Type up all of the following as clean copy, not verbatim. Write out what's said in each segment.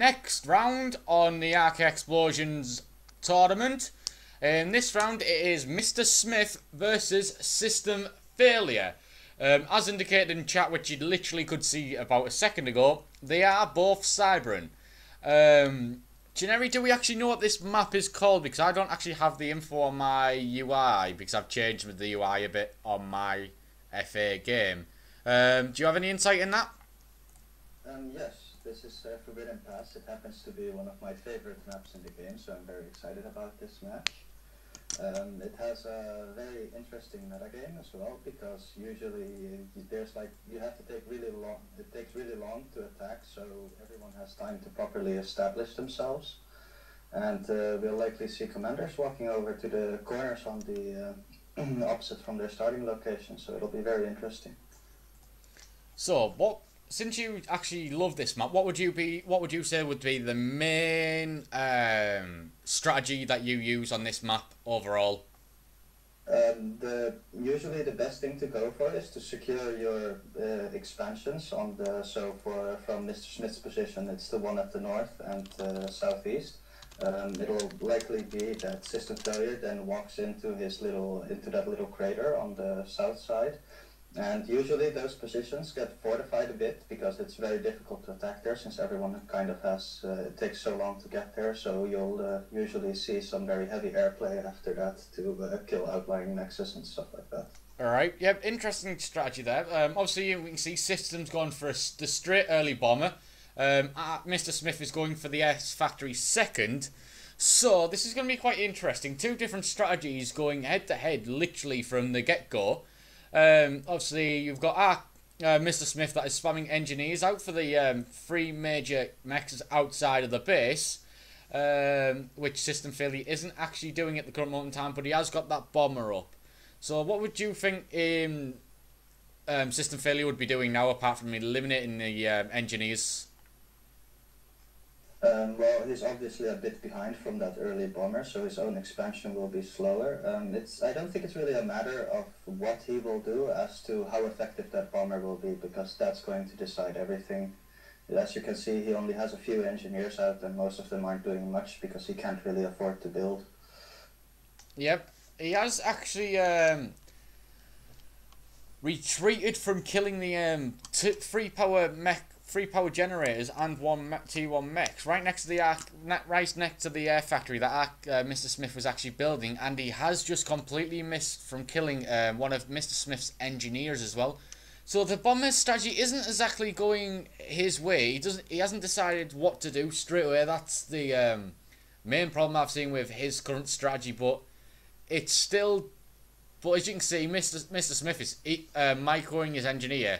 next round on the Arc Explosions tournament. In this round, it is Mr. Smith versus System Failure. As indicated in chat, which you literally could see about a second ago, they are both Cybran. Generi, do we actually know what this map is called? Because I don't actually have the info on my UI, because I've changed the UI a bit on my FA game. Do you have any insight in that? Yes, this is Forbidden Pass. It happens to be one of my favorite maps in the game, so I'm very excited about this match. It has a very interesting metagame as well, because usually there's you have to take really long. It takes really long to attack, so everyone has time to properly establish themselves. And we'll likely see commanders walking over to the corners on the opposite from their starting location, so it'll be very interesting. So, since you actually love this map, what would you say would be the main strategy that you use on this map overall? Usually the best thing to go for is to secure your expansions on from Mr. Smith's position. It's the one at the north and southeast. It'll likely be that System Failure then walks into that little crater on the south side. And usually those positions get fortified a bit because it's very difficult to attack there, since everyone kind of it takes so long to get there, so you'll usually see some very heavy airplay after that to kill outlying nexus and stuff like that. Alright, yep, interesting strategy there. Obviously we can see System's gone for the straight early bomber. Mr. Smith is going for the S Factory second. So this is going to be quite interesting. Two different strategies going head to head literally from the get-go. Obviously, you've got Mr. Smith that is spamming engineers out for the three major mechs outside of the base, which System Failure isn't actually doing at the current moment in time, but he has got that bomber up. So what would you think System Failure would be doing now, apart from eliminating the engineers? Well, he's obviously a bit behind from that early bomber, so his own expansion will be slower. I don't think it's really a matter of what he will do as to how effective that bomber will be, because that's going to decide everything. As you can see, he only has a few engineers out, and most of them aren't doing much because he can't really afford to build. Yep, he has actually retreated from killing the three power generators and one T1 mechs right next to the air factory that Mr. Smith was actually building, and he has just completely missed from killing one of Mr. Smith's engineers as well. So the bomber strategy isn't exactly going his way. He hasn't decided what to do straight away. That's the main problem I've seen with his current strategy, but it's still. But as you can see, Mr. Smith is microing his engineer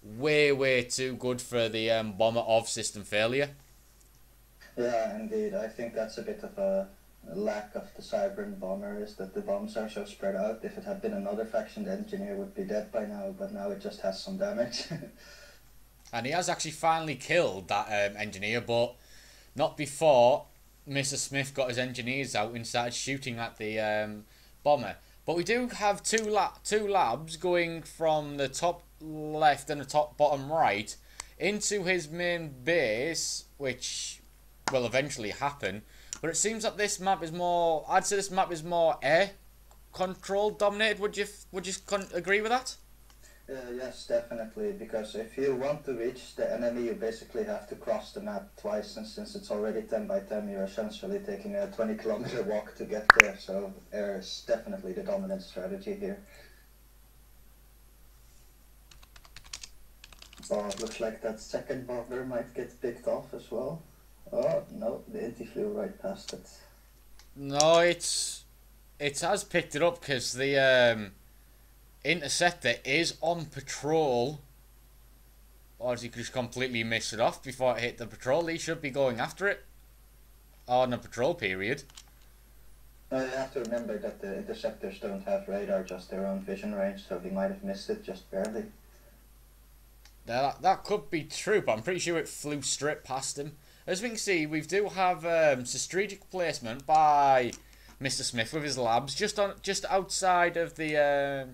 way too good for the bomber of System Failure. Yeah, indeed. I think that's a bit of a lack of the Cybran bomber, is that the bombs are so spread out. If it had been another faction, the engineer would be dead by now, but now it just has some damage. And he has actually finally killed that engineer, but not before Mr. Smith got his engineers out and started shooting at the bomber. But we do have two labs going from the top left and the top bottom right into his main base, which will eventually happen. But it seems that this map is more, I'd say this map is more air control dominated. Would you agree with that? Yes, definitely, because if you want to reach the enemy, you basically have to cross the map twice, and since it's already 10 by 10, you're essentially taking a 20-kilometer walk to get there, so air is definitely the dominant strategy here. Oh, it looks like that second bomber might get picked off as well. Oh, no, the Inti flew right past it. No, it has picked it up because the Interceptor is on patrol. Or he could just completely miss it off before it hit the patrol. He should be going after it on a patrol period. You have to remember that the Interceptors don't have radar, just their own vision range, so he might have missed it just barely. That could be true, but I'm pretty sure it flew straight past him. As we can see, we do have strategic placement by Mr. Smith with his labs just outside of the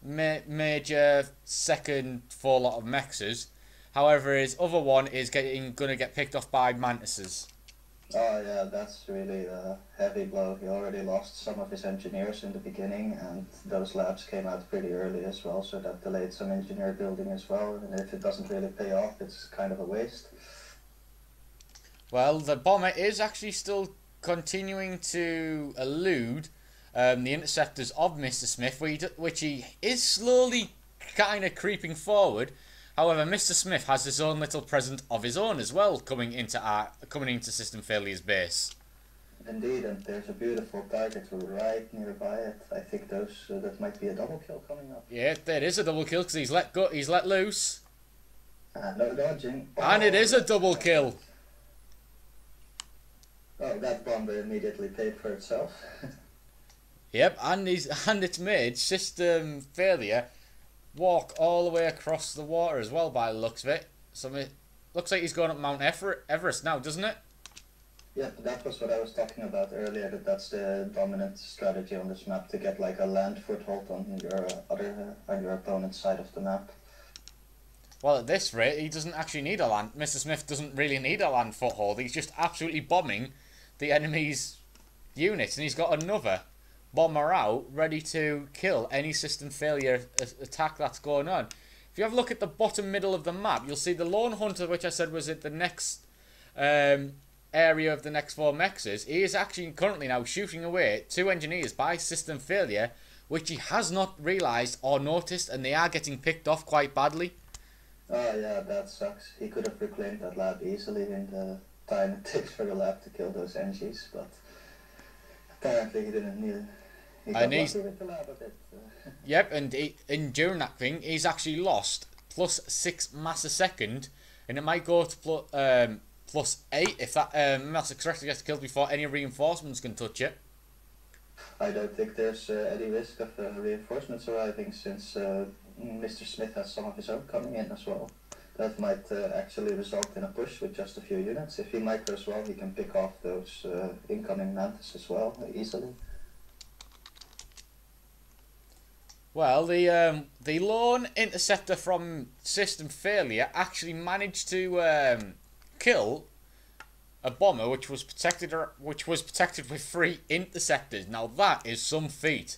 major second four lot of mexes. However, his other one is gonna get picked off by mantises. Oh yeah, that's really a heavy blow. He already lost some of his engineers in the beginning, and those labs came out pretty early as well, so that delayed some engineer building as well. And if it doesn't really pay off, it's kind of a waste. Well, the bomber is actually still continuing to elude the interceptors of Mr. Smith, which he is slowly kind of creeping forward. However, Mr. Smith has his own little present of his own as well coming into System Failure's base. Indeed, and there's a beautiful target right nearby it. I think that might be a double kill coming up. Yeah, there is a double kill because he's let loose. No dodging. And it is a double kill. Oh, that bomber immediately paid for itself. Yep, and it's made System Failure walk all the way across the water as well by the looks of it. So it looks like he's going up Mount Everest now, doesn't it? Yeah, that was what I was talking about earlier, that's the dominant strategy on this map, to get like a land foothold on your opponent's side of the map. Well, at this rate, he doesn't actually need a land. Mr. Smith doesn't really need a land foothold. He's just absolutely bombing the enemy's units, and he's got another bomber out ready to kill any System Failure attack that's going on. If you have a look at the bottom middle of the map, you'll see the Lone Hunter, which I said was at the next area of the next 4 mexes. He is actually currently now shooting away at 2 engineers by System Failure, which he has not realised or noticed, and they are getting picked off quite badly. Oh yeah, that sucks. He could have reclaimed that lab easily in the time it takes for the lab to kill those NGs, but apparently he didn't need it. He got lucky with the lab a bit. Yep, and during that thing, he's actually lost +6 mass a second, and it might go to +8 if that mass extractor gets killed before any reinforcements can touch it. I don't think there's any risk of reinforcements arriving, since Mr. Smith has some of his own coming in as well. That might actually result in a push with just a few units. If he micros well, he can pick off those incoming mantis as well easily. Well, the lone interceptor from System Failure actually managed to kill a bomber which was protected with 3 interceptors. Now that is some feat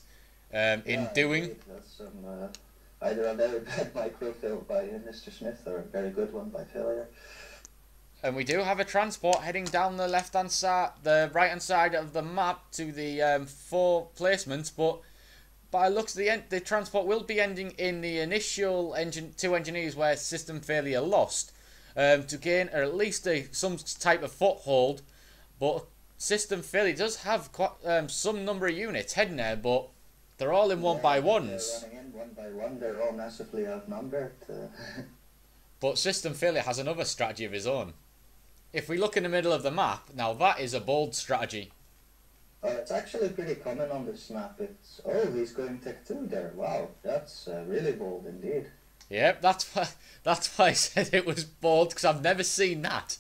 in doing. Indeed. That's some either a very bad micro fail by Mr. Smith or a very good one by Failure. And we do have a transport heading down the left-hand side, the right-hand side of the map to the 4 placements, but by looks of the transport will be ending in the initial 2 engineers where System Failure lost, to gain at least some type of foothold. But System Failure does have quite, some number of units heading there, but they're all in 1x1s. They're running in 1x1, they're all massively outnumbered. But System Failure has another strategy of his own. If we look in the middle of the map, now that is a bold strategy. It's actually pretty common on this map. It's, oh, he's going Tech 2 there. Wow, that's really bold indeed. Yep, that's why I said it was bold, because I've never seen that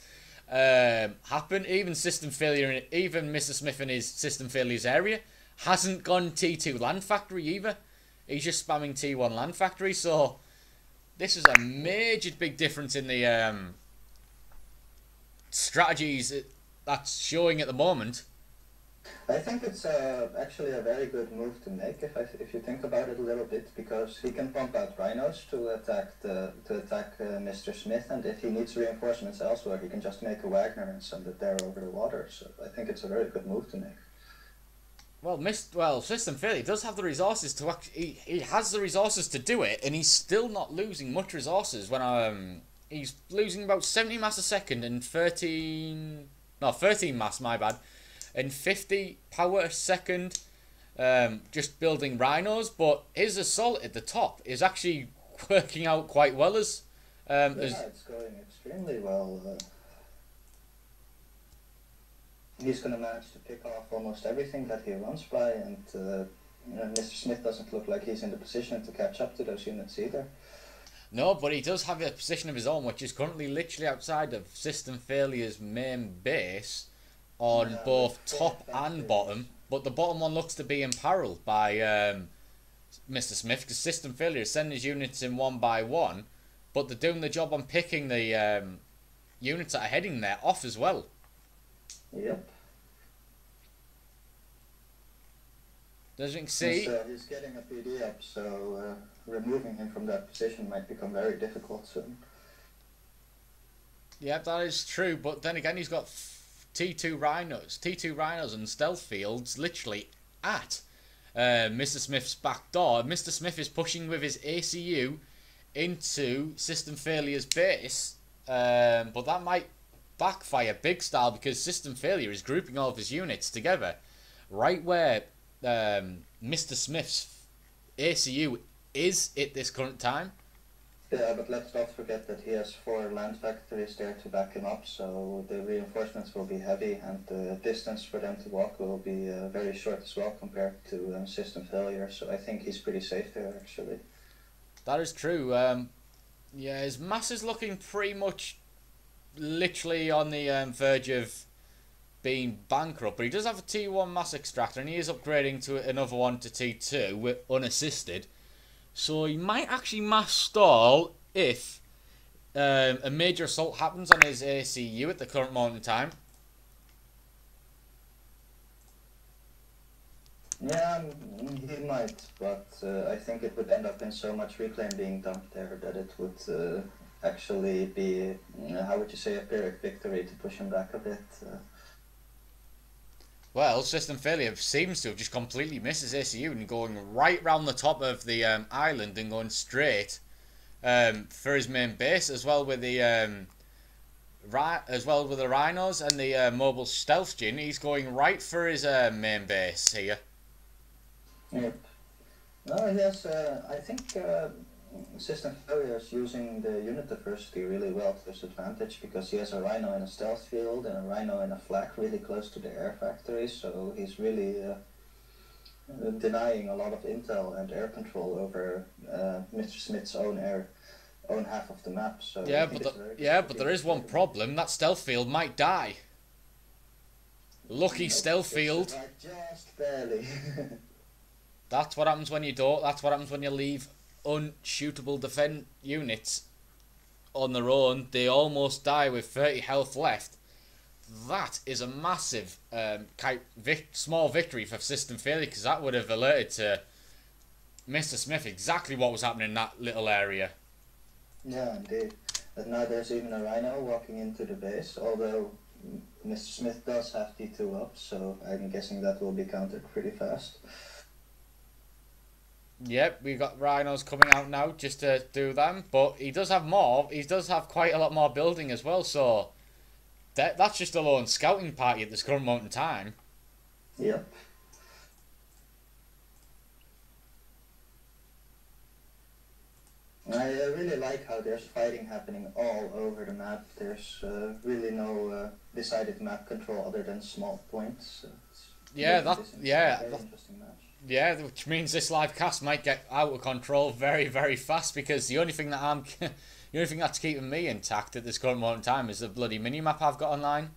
happen. Even System Failure, even Mr. Smith in his System Failure's area hasn't gone T2 Land Factory either. He's just spamming T1 Land Factory. So this is a major big difference in the strategies that's showing at the moment. I think it's actually a very good move to make if you think about it a little bit, because he can pump out rhinos to attack Mr. Smith, and if he needs reinforcements elsewhere, he can just make a Wagner and send it there over the water. So I think it's a very good move to make. Well, System Failure does have the resources to he has the resources to do it, and he's still not losing much resources. When he's losing about 70 mass a second and 13 mass, my bad, and 50 power a second, just building rhinos. But his assault at the top is actually working out quite well as it's going extremely well. He's going to manage to pick off almost everything that he runs by, and Mr. Smith doesn't look like he's in the position to catch up to those units either. No, but he does have a position of his own, which is currently literally outside of System Failure's main base, on both top and bottom. But the bottom one looks to be imperiled by Mr. Smith, because System Failure is sending his units in 1x1, but they're doing the job on picking the units that are heading there off as well. Yep. As you can see, he's getting a PD up, so removing him from that position might become very difficult soon. yeah, that is true. But then again, he's got T2 Rhinos and stealth fields literally at Mr. Smith's back door. Mr. Smith is pushing with his ACU into System Failure's base, but that might backfire big style because System Failure is grouping all of his units together right where Mr. Smith's ACU is at this current time. Yeah, but let's not forget that he has 4 land factories there to back him up, so the reinforcements will be heavy, and the distance for them to walk will be very short as well compared to System Failure, so I think he's pretty safe there, actually. That is true. Yeah, his mass is looking pretty much literally on the verge of being bankrupt, but he does have a T1 mass extractor, and he is upgrading to another one to T2 with unassisted. So he might actually mass stall if a major assault happens on his ACU at the current moment in time. Yeah, he might, but I think it would end up in so much reclaim being dumped there that it would actually be, how would you say, a Pyrrhic victory to push him back a bit. Well, System Failure seems to have just completely missed his ACU and going right round the top of the island and going straight for his main base, as well with the rhinos and the mobile stealth gin. He's going right for his main base here. Yep. No, yes, I think System Failure is using the unit diversity really well to his advantage because he has a rhino in a stealth field and a rhino in a flak really close to the air factory, so he's really denying a lot of intel and air control over Mr. Smith's own half of the map. So yeah, but there is one problem. That stealth field might die. Lucky stealth field. Just barely. That's what happens when you don't. That's what happens when you leave unshootable defend units on their own. They almost die with 30 health left. That is a massive small victory for System Failure, because that would have alerted to Mr. Smith exactly what was happening in that little area. Yeah, indeed. But now there's even a rhino walking into the base, although Mr. Smith does have T2 up, so I'm guessing that will be countered pretty fast. Yep, we've got rhinos coming out now just to do them, but he does have more. He does have quite a lot more building as well, so that's just a lone scouting party at this current moment in time. Yep. I really like how there's fighting happening all over the map. There's really no decided map control other than small points. So interesting match. Yeah, which means this live cast might get out of control very, very fast, because the only thing that's keeping me intact at this current moment in time is the bloody mini-map I've got online,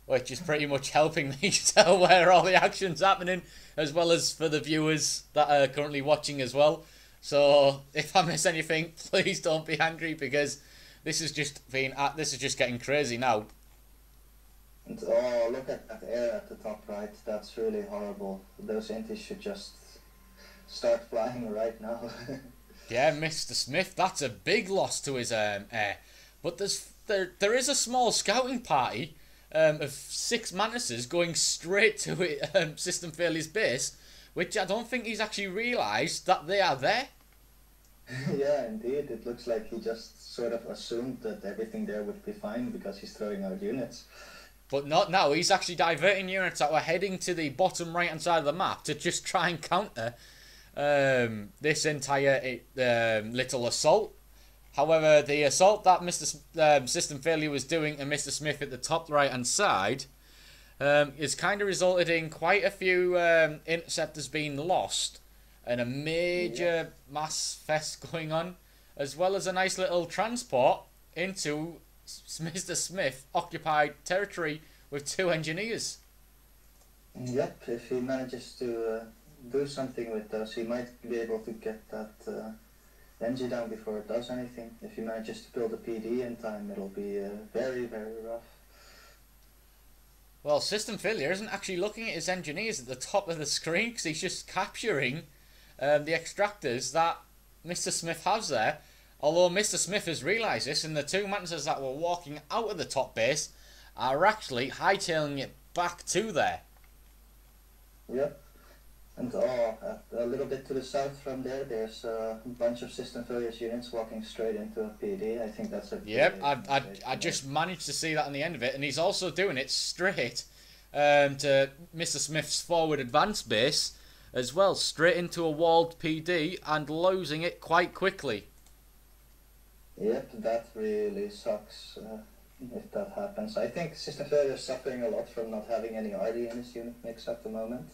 which is pretty much helping me tell where all the action's happening, as well as for the viewers that are currently watching as well. So if I miss anything, please don't be angry, because this is just getting crazy now. And, oh, look at that air at the top right. That's really horrible. Those inties should just start flying right now. Yeah, Mr. Smith, that's a big loss to his air. But there is a small scouting party of 6 Mantises going straight to System Failure's base, which I don't think he's actually realised that they are there. Yeah, indeed. It looks like he just sort of assumed that everything there would be fine because he's throwing out units. But not now. He's actually diverting units that were heading to the bottom right-hand side of the map to just try and counter this entire little assault. However, the assault that System Failure was doing to Mr. Smith at the top right-hand side is kind of resulted in quite a few interceptors being lost and a major mass fest going on, as well as a nice little transport into Mr. Smith occupied territory with 2 engineers. Yep, if he manages to do something with those, he might be able to get that NG down before it does anything. If he manages to build a PD in time, it'll be very, very rough. Well, System Failure isn't actually looking at his engineers at the top of the screen because he's just capturing the extractors that Mr. Smith has there. Although Mr. Smith has realised this, and the two mantises that were walking out of the top base are actually hightailing it back to there. Yep. And a little bit to the south from there, there's a bunch of System Failures units walking straight into a PD. I think that's a... Yep, I just managed to see that on the end of it, and he's also doing it straight to Mr. Smith's forward advance base as well, straight into a walled PD and losing it quite quickly. Yep, that really sucks if that happens. I think System Failure is suffering a lot from not having any RD in his unit mix at the moment.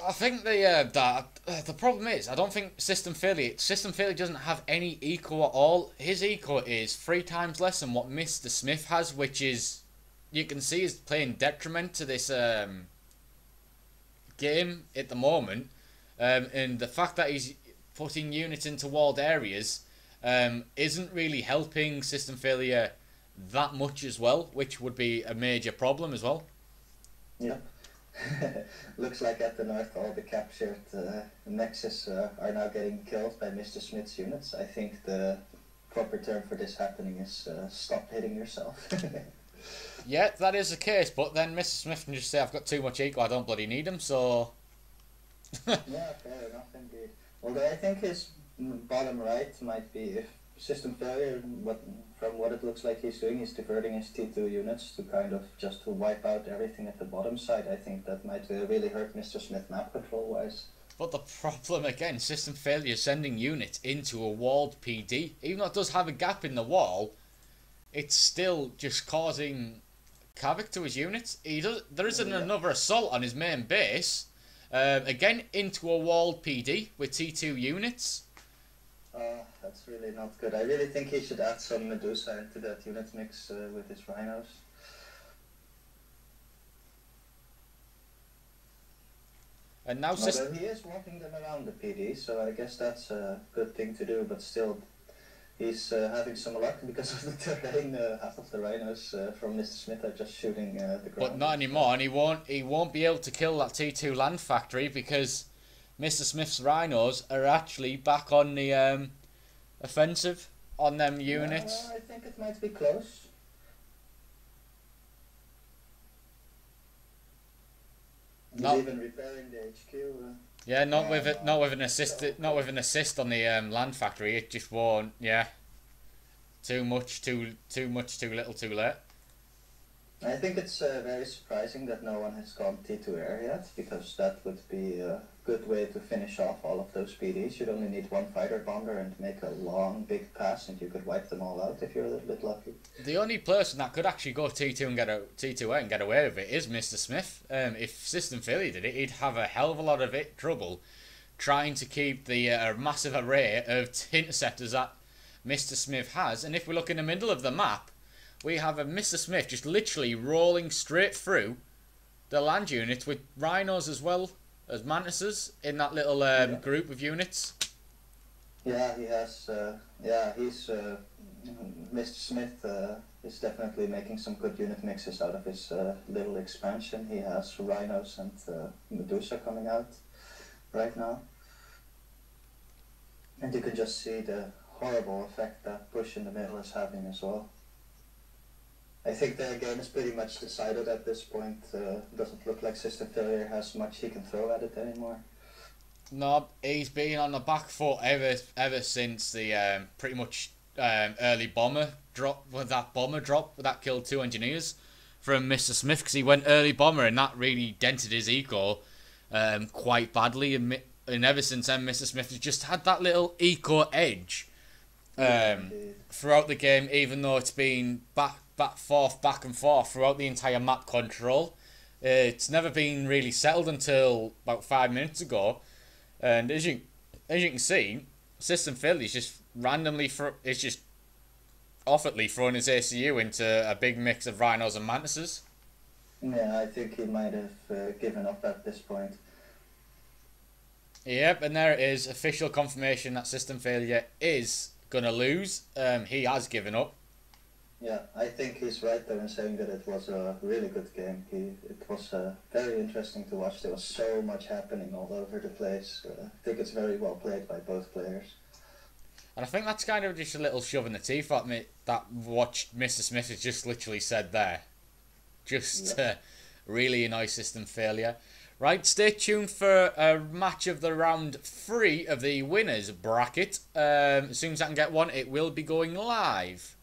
I think the problem is, I don't think System Failure doesn't have any eco at all. His eco is 3 times less than what Mr. Smith has, which is, you can see, is playing detriment to this game at the moment. And the fact that he's putting units into walled areas isn't really helping System Failure that much as well, which would be a major problem as well. Yep. Looks like at the north all the captured nexus are now getting killed by Mr. Smith's units. I think the proper term for this happening is stop hitting yourself. Yeah, that is the case, but then Mr. Smith can just say, I've got too much eco, I don't bloody need them, so... Yeah, fair enough indeed. Although I think his bottom right might be, if System Failure, from what it looks like he's doing, he's diverting his T2 units to kind of just to wipe out everything at the bottom side. I think that might really hurt Mr. Smith map control wise. But the problem again, System Failure is sending units into a walled PD. Even though it does have a gap in the wall, it's still just causing havoc to his units. There isn't another assault on his main base. Again, into a walled PD with T2 units. That's really not good. I really think he should add some Medusa into that unit mix with his rhinos. And now although he is walking them around the PD, so I guess that's a good thing to do, but still he's having some luck because of the terrain. Half of the rhinos from Mr. Smith are just shooting the ground. But not anymore, and he won't be able to kill that T2 land factory because Mr. Smith's rhinos are actually back on the offensive on them units. I think it might be close. He's even repairing the HQ. Yeah, not with an assist on the land factory. It just won't. Yeah, too much, too little, too late. I think it's very surprising that no one has gone T2 air yet, because that would be a good way to finish off all of those PDs. You'd only need one fighter bomber and make a long, big pass, and you could wipe them all out if you're a little bit lucky. The only person that could actually go T2 and get a T2 and get away with it is Mr. Smith. If System Failure did it, he'd have a hell of a lot of trouble trying to keep the massive array of interceptors that Mr. Smith has. And if we look in the middle of the map, we have a Mr. Smith just literally rolling straight through the land unit with rhinos as well as mantises in that little group of units. Yeah, he has. He's Mr. Smith is definitely making some good unit mixes out of his little expansion. He has rhinos and Medusa coming out right now, and you can just see the horrible effect that push in the middle is having as well. I think the game is pretty much decided at this point. Doesn't look like System Failure has much he can throw at it anymore. No, he's been on the back foot ever since the pretty much early bomber drop, with that bomber drop that killed 2 engineers from Mr. Smith, because he went early bomber and that really dented his eco quite badly. And ever since then, Mr. Smith has just had that little eco edge throughout the game, even though it's been back and forth throughout the entire map control. It's never been really settled until about 5 minutes ago, and as you can see, System Failure is just randomly offhandedly throwing his ACU into a big mix of rhinos and mantises. Yeah, I think he might have given up at this point. Yep, and there it is. Official confirmation that System Failure is going to lose. He has given up. Yeah, I think he's right there in saying that it was a really good game. It was very interesting to watch. There was so much happening all over the place. I think it's very well played by both players. And I think that's kind of just a little shove in the teeth at me that what Mr. Smith has just literally said there. Just really annoy System Failure. Right, stay tuned for a match of the round 3 of the winners bracket. As soon as I can get one, it will be going live.